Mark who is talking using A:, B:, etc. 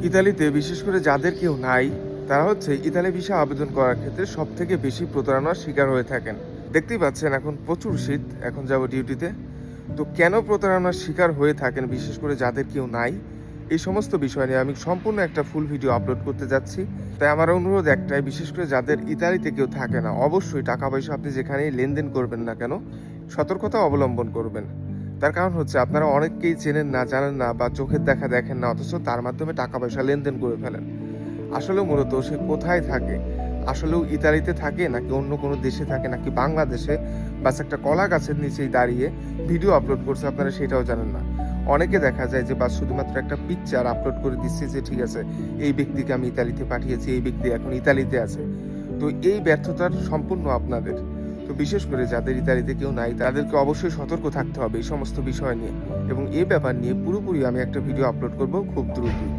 A: ইতালিতে বিশেষ করে যাদের কেউ নাই তারা হচ্ছে ইতালি ভিসা আবেদন করার ক্ষেত্রে সব থেকে বেশি প্রতারণার শিকার হয়ে থাকেন। দেখতেই পাচ্ছেন এখন প্রচুর শীত, এখন যাব ডিউটিতে। তো কেন প্রতারণার শিকার হয়ে থাকেন বিশেষ করে যাদের কেউ নাই, এই সমস্ত বিষয় নিয়ে আমি সম্পূর্ণ একটা ফুল ভিডিও আপলোড করতে যাচ্ছি। তাই আমার অনুরোধ একটাই, বিশেষ করে যাদের ইতালিতে কেউ থাকে না, অবশ্যই টাকা পয়সা আপনি যেখানেই লেনদেন করবেন না কেন সতর্কতা অবলম্বন করবেন। তার কারণ হচ্ছে আপনারা অনেককেই চেনেন না, জানেন না, বা চোখের দেখা দেখেন না, অথচ তার মাধ্যমে টাকা পয়সা লেনদেন করে ফেলেন। আসলে মূলত সে কোথায় থাকে, আসলেও ইতালিতে থাকে নাকি অন্য কোনো দেশে থাকে নাকি বাংলাদেশে, বাস একটা কলা গাছের নিচেই দাঁড়িয়ে ভিডিও আপলোড করছে, আপনারা সেটাও জানেন না। অনেকে দেখা যায় যে বাস শুধুমাত্র একটা পিকচার আপলোড করে দিচ্ছে যে ঠিক আছে এই ব্যক্তিকে আমি ইতালিতে পাঠিয়েছি, এই ব্যক্তি এখন ইতালিতে আছে। তো এই ব্যর্থতার সম্পূর্ণ আপনাদের। তো বিশেষ করে যাদের ইতালিতে কেউ নাই তাদেরকে অবশ্যই সতর্ক থাকতে হবে এই সমস্ত বিষয় নিয়ে, এবং এই ব্যাপার নিয়ে পুরোপুরি আমি একটা ভিডিও আপলোড করব খুব দ্রুতই।